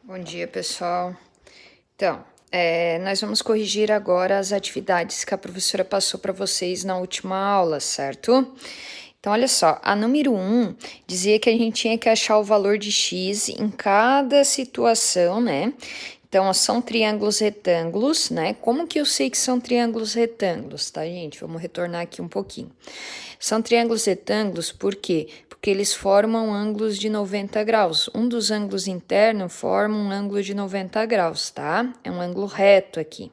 Bom dia, pessoal. Então, nós vamos corrigir agora as atividades que a professora passou para vocês na última aula, certo? Então, olha só, a número 1 dizia que a gente tinha que achar o valor de x em cada situação, né? Então, são triângulos retângulos, né? Como que eu sei que são triângulos retângulos, tá, gente? Vamos retornar aqui um pouquinho. São triângulos retângulos por quê? Porque eles formam ângulos de 90 graus. Um dos ângulos internos forma um ângulo de 90 graus, tá? É um ângulo reto aqui,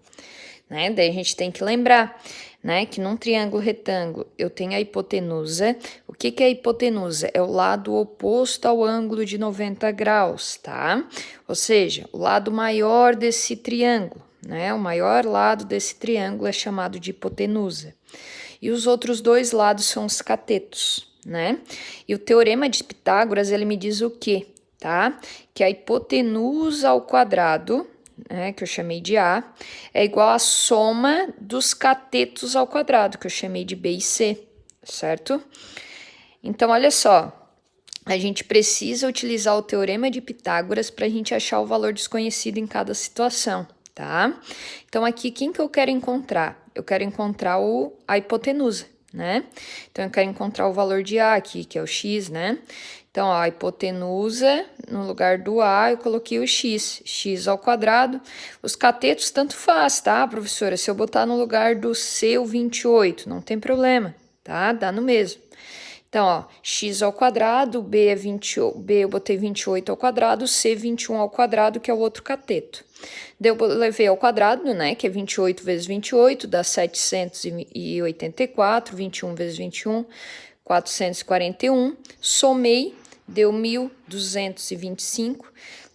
né? Daí a gente tem que lembrar, né, que num triângulo retângulo eu tenho a hipotenusa. O que que é a hipotenusa? É o lado oposto ao ângulo de 90 graus, tá? Ou seja, o lado maior desse triângulo, né? O maior lado desse triângulo é chamado de hipotenusa. E os outros dois lados são os catetos, né? E o teorema de Pitágoras, ele me diz o quê, tá? Que a hipotenusa ao quadrado, né, que eu chamei de A, é igual à soma dos catetos ao quadrado, que eu chamei de B e C, certo? Então, olha só, a gente precisa utilizar o teorema de Pitágoras para a gente achar o valor desconhecido em cada situação, tá? Então, aqui, quem que eu quero encontrar? Eu quero encontrar a hipotenusa, né? Então, eu quero encontrar o valor de A aqui, que é o x, né? Então, ó, a hipotenusa, no lugar do A, eu coloquei o x ao quadrado. Os catetos, tanto faz, tá, professora? Se eu botar no lugar do C, o 28, não tem problema, tá? Dá no mesmo. Então, ó, x ao quadrado, b é 20, b eu botei 28 ao quadrado, c 21 ao quadrado, que é o outro cateto. Daí eu levei ao quadrado, né, que é 28 vezes 28, dá 784, 21 vezes 21, 441. Somei, deu 1.225.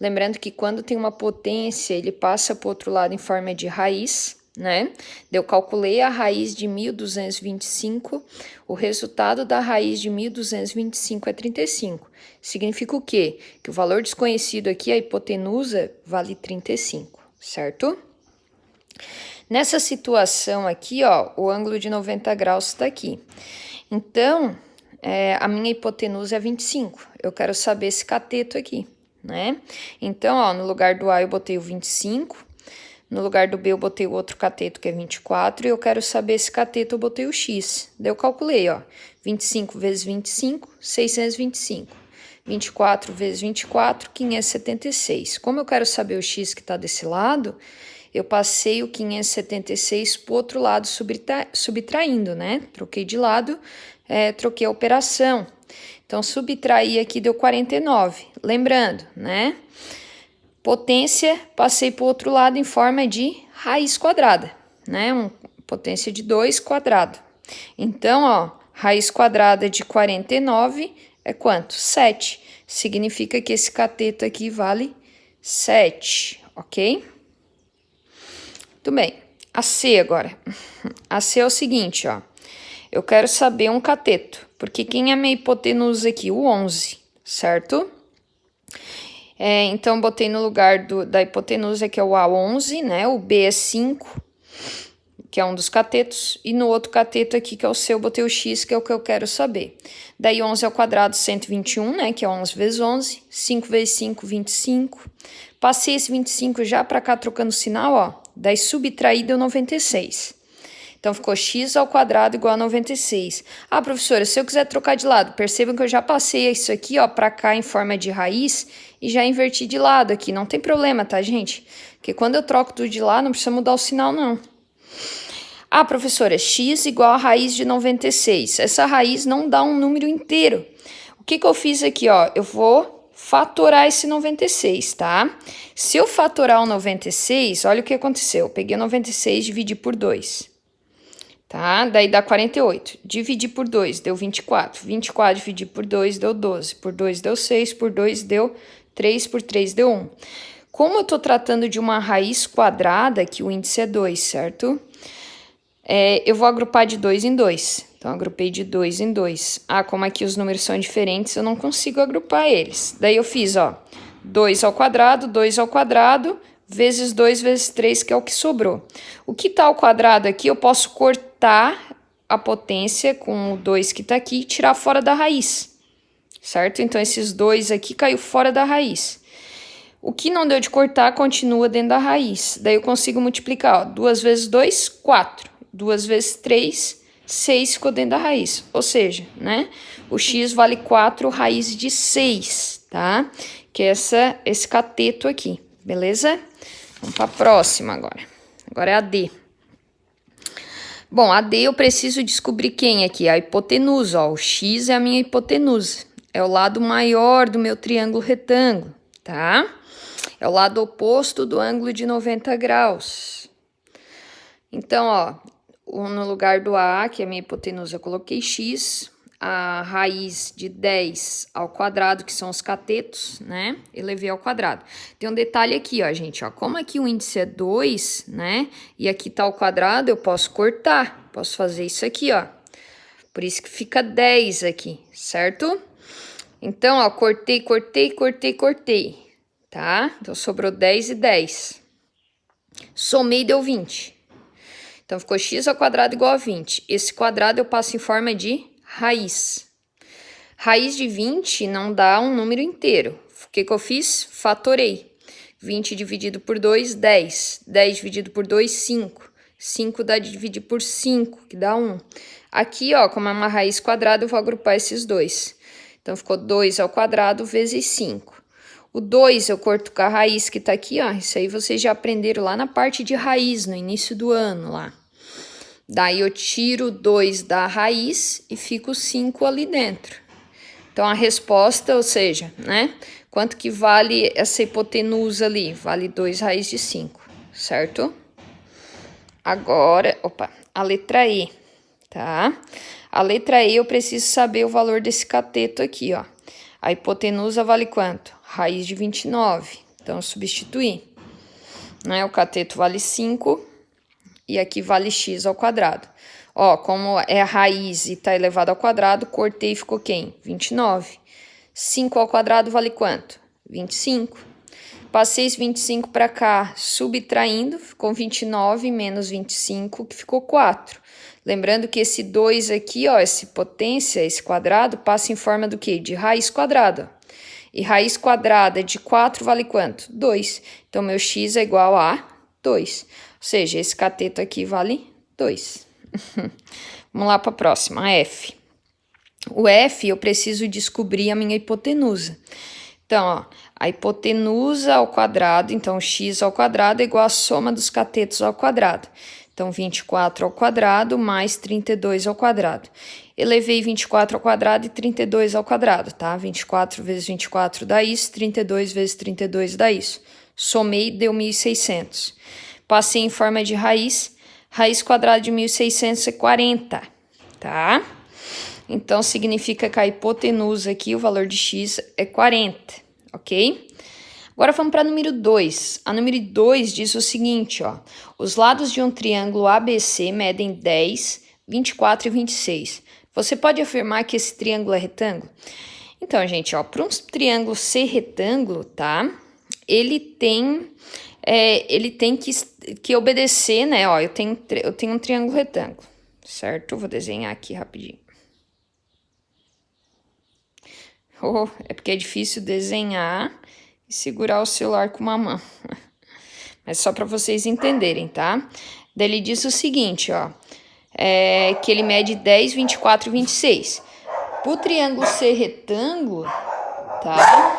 Lembrando que quando tem uma potência, ele passa para o outro lado em forma de raiz, né? Eu calculei a raiz de 1.225, o resultado da raiz de 1.225 é 35. Significa o quê? Que o valor desconhecido aqui, a hipotenusa, vale 35, certo? Nessa situação aqui, ó, o ângulo de 90 graus está aqui. Então, a minha hipotenusa é 25. Eu quero saber esse cateto aqui, né? Então, ó, no lugar do A eu botei o 25. No lugar do B eu botei o outro cateto, que é 24, e eu quero saber esse cateto, eu botei o x. Daí eu calculei, ó, 25 vezes 25, 625. 24 vezes 24, 576. Como eu quero saber o x que está desse lado, eu passei o 576 para o outro lado, subtraindo, né? Troquei de lado, troquei a operação. Então, subtrair aqui deu 49. Lembrando, né? Potência, passei para o outro lado em forma de raiz quadrada, né? Potência de 2 quadrado. Então, ó, raiz quadrada de 49 é quanto? 7. Significa que esse cateto aqui vale 7, ok? Muito bem. A C agora. A C é o seguinte, ó. Eu quero saber um cateto, porque quem é minha hipotenusa aqui? O 11, certo? Então, botei no lugar da hipotenusa, que é o A11, né? O B é 5, que é um dos catetos. E no outro cateto aqui, que é o C, eu botei o X, que é o que eu quero saber. Daí, 11 ao quadrado, 121, né? Que é 11 vezes 11. 5 vezes 5, 25. Passei esse 25 já para cá, trocando o sinal, ó. Daí, subtrair deu 96. Então, ficou x ao quadrado igual a 96. Ah, professora, se eu quiser trocar de lado, percebam que eu já passei isso aqui, ó, para cá em forma de raiz e já inverti de lado aqui. Não tem problema, tá, gente? Porque quando eu troco tudo de lado, não precisa mudar o sinal, não. Ah, professora, x igual a raiz de 96. Essa raiz não dá um número inteiro. O que que eu fiz aqui, ó? Eu vou fatorar esse 96, tá? Se eu fatorar o 96, olha o que aconteceu. Eu peguei o 96 e dividi por 2. Tá? Daí dá 48. Dividir por 2 deu 24. 24 dividir por 2 deu 12. Por 2 deu 6. Por 2 deu 3. Por 3 deu 1. Como eu tô tratando de uma raiz quadrada, que o índice é 2, certo? Eu vou agrupar de 2 em 2. Então, agrupei de 2 em 2. Ah, como aqui os números são diferentes, eu não consigo agrupar eles. Daí eu fiz, ó, 2 ao quadrado, vezes 2 vezes 3, que é o que sobrou. O que está ao quadrado aqui, eu posso cortar a potência com o 2 que está aqui e tirar fora da raiz, certo? Então, esses 2 aqui caiu fora da raiz. O que não deu de cortar continua dentro da raiz. Daí eu consigo multiplicar, ó, 2 vezes 2, 4. 2 vezes 3, 6 ficou dentro da raiz. Ou seja, né? O x vale 4 raiz de 6, tá? Que é esse cateto aqui, beleza? Vamos para a próxima agora. Agora é a D. Bom, a D eu preciso descobrir quem aqui? A hipotenusa, ó. O x é a minha hipotenusa. É o lado maior do meu triângulo retângulo, tá? É o lado oposto do ângulo de 90 graus. Então, ó, no lugar do A, que é a minha hipotenusa, eu coloquei x. A raiz de 10 ao quadrado, que são os catetos, né? Elevei ao quadrado. Tem um detalhe aqui, ó, gente, ó. Como aqui o índice é 2, né? E aqui tá o quadrado, eu posso cortar. Posso fazer isso aqui, ó. Por isso que fica 10 aqui, certo? Então, ó, cortei, tá? Então, sobrou 10 e 10. Somei, deu 20. Então, ficou x ao quadrado igual a 20. Esse quadrado eu passo em forma de raiz. Raiz de 20 não dá um número inteiro. O que eu fiz? Fatorei. 20 dividido por 2, 10. 10 dividido por 2, 5. 5 dá de dividir por 5, que dá 1. Aqui, ó, como é uma raiz quadrada, eu vou agrupar esses dois. Então, ficou 2 ao quadrado vezes 5. O 2 eu corto com a raiz que tá aqui, ó. Isso aí vocês já aprenderam lá na parte de raiz, no início do ano, lá. Daí eu tiro 2 da raiz e fico 5 ali dentro. Então, a resposta, ou seja, né? Quanto que vale essa hipotenusa ali? Vale 2 raiz de 5, certo? Agora, a letra E, tá? A letra E eu preciso saber o valor desse cateto aqui, ó. A hipotenusa vale quanto? Raiz de 29. Então, eu substituí. Né? O cateto vale 5. E aqui vale x ao quadrado. Ó, como é a raiz e tá elevado ao quadrado, cortei e ficou quem? 29. 5 ao quadrado vale quanto? 25. Passei esse 25 para cá, subtraindo, ficou 29 menos 25, que ficou 4. Lembrando que esse 2 aqui, ó, essa potência, esse quadrado, passa em forma do quê? De raiz quadrada. E raiz quadrada de 4 vale quanto? 2. Então, meu x é igual a 2. Ou seja, esse cateto aqui vale 2. Vamos lá para a próxima, a F. O F eu preciso descobrir a minha hipotenusa. Então, ó, a hipotenusa ao quadrado, então x ao quadrado é igual a soma dos catetos ao quadrado. Então, 24 ao quadrado mais 32 ao quadrado. Elevei 24 ao quadrado e 32 ao quadrado, tá? 24 vezes 24 dá isso, 32 vezes 32 dá isso. Somei, deu 1.600. Passei em forma de raiz. Raiz quadrada de 1.600 é 40, tá? Então, significa que a hipotenusa aqui, o valor de x é 40, ok? Agora, vamos para número 2. A número 2 diz o seguinte, ó. Os lados de um triângulo ABC medem 10, 24 e 26. Você pode afirmar que esse triângulo é retângulo? Então, gente, ó, para um triângulo ser retângulo, tá? Ele tem que obedecer, né? Ó, eu tenho um triângulo retângulo, certo? Vou desenhar aqui rapidinho. Oh, é porque é difícil desenhar e segurar o celular com uma mão. Mas só para vocês entenderem, tá? Daí ele diz o seguinte, ó. Que ele mede 10, 24 e 26. Para o triângulo ser retângulo, tá?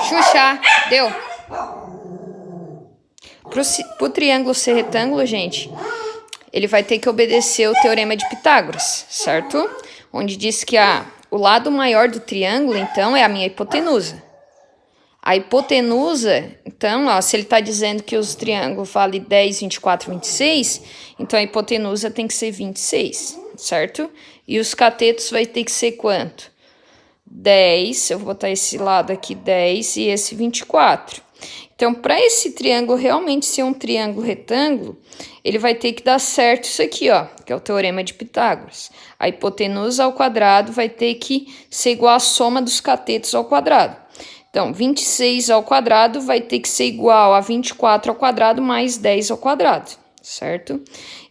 Xuxa, deu. Pro triângulo ser retângulo, gente, ele vai ter que obedecer o teorema de Pitágoras, certo? Onde diz que o lado maior do triângulo, então, é a minha hipotenusa. A hipotenusa, então, ó, se ele está dizendo que os triângulos valem 10, 24, 26, então a hipotenusa tem que ser 26, certo? E os catetos vai ter que ser quanto? 10, eu vou botar esse lado aqui 10 e esse 24. Então, para esse triângulo realmente ser um triângulo retângulo, ele vai ter que dar certo isso aqui, ó, que é o teorema de Pitágoras. A hipotenusa ao quadrado vai ter que ser igual à soma dos catetos ao quadrado. Então, 26 ao quadrado vai ter que ser igual a 24 ao quadrado mais 10 ao quadrado, certo?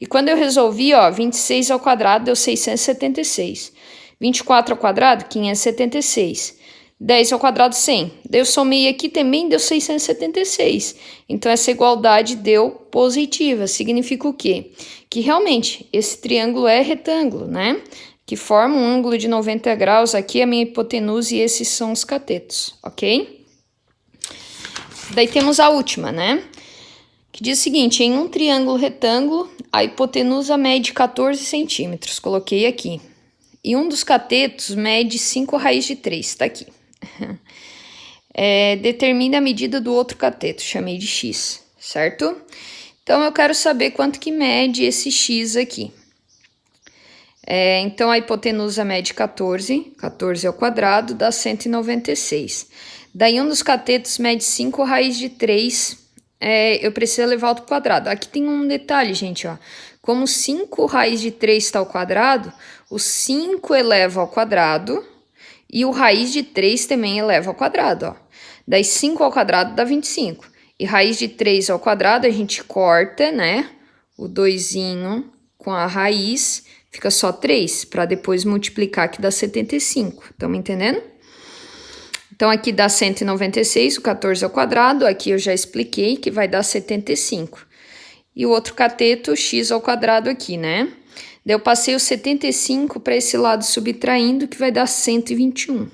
E quando eu resolvi, ó, 26 ao quadrado deu 676. 24 ao quadrado, 576. 10 ao quadrado, 100. Daí eu somei aqui também, deu 676. Então, essa igualdade deu positiva. Significa o quê? Que realmente esse triângulo é retângulo, né? Que forma um ângulo de 90 graus. Aqui é a minha hipotenusa e esses são os catetos, ok? Daí temos a última, né? Que diz o seguinte, em um triângulo retângulo, a hipotenusa mede 14 centímetros. Coloquei aqui. E um dos catetos mede 5 raiz de 3, tá aqui. Determina a medida do outro cateto, chamei de x, certo? Então, eu quero saber quanto que mede esse x aqui. Então, a hipotenusa mede 14, 14 ao quadrado dá 196. Daí, um dos catetos mede 5 raiz de 3, eu preciso levar ao quadrado. Aqui tem um detalhe, gente, ó. Como 5 raiz de 3 está ao quadrado, o 5 eleva ao quadrado e o raiz de 3 também eleva ao quadrado, ó. Daí 5 ao quadrado dá 25. E raiz de 3 ao quadrado a gente corta, né? O 2zinho com a raiz, fica só 3, para depois multiplicar que dá 75. Estão me entendendo? Então, aqui dá 196, o 14 ao quadrado. Aqui eu já expliquei que vai dar 75. E o outro cateto, x ao quadrado aqui, né? Daí eu passei o 75 para esse lado subtraindo, que vai dar 121.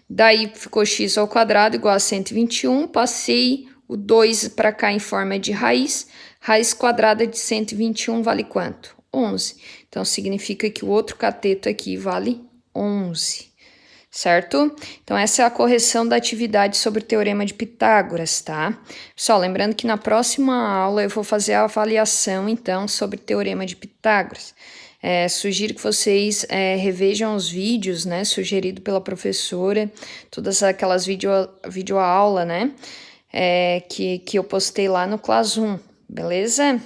Daí ficou x ao quadrado igual a 121. Passei o 2 para cá em forma de raiz. Raiz quadrada de 121 vale quanto? 11. Então, significa que o outro cateto aqui vale 11. Certo? Então, essa é a correção da atividade sobre o Teorema de Pitágoras, tá? Pessoal, lembrando que na próxima aula eu vou fazer a avaliação, então, sobre o Teorema de Pitágoras. Sugiro que vocês revejam os vídeos, né, sugerido pela professora, todas aquelas videoaula, né, que eu postei lá no Class 1, beleza?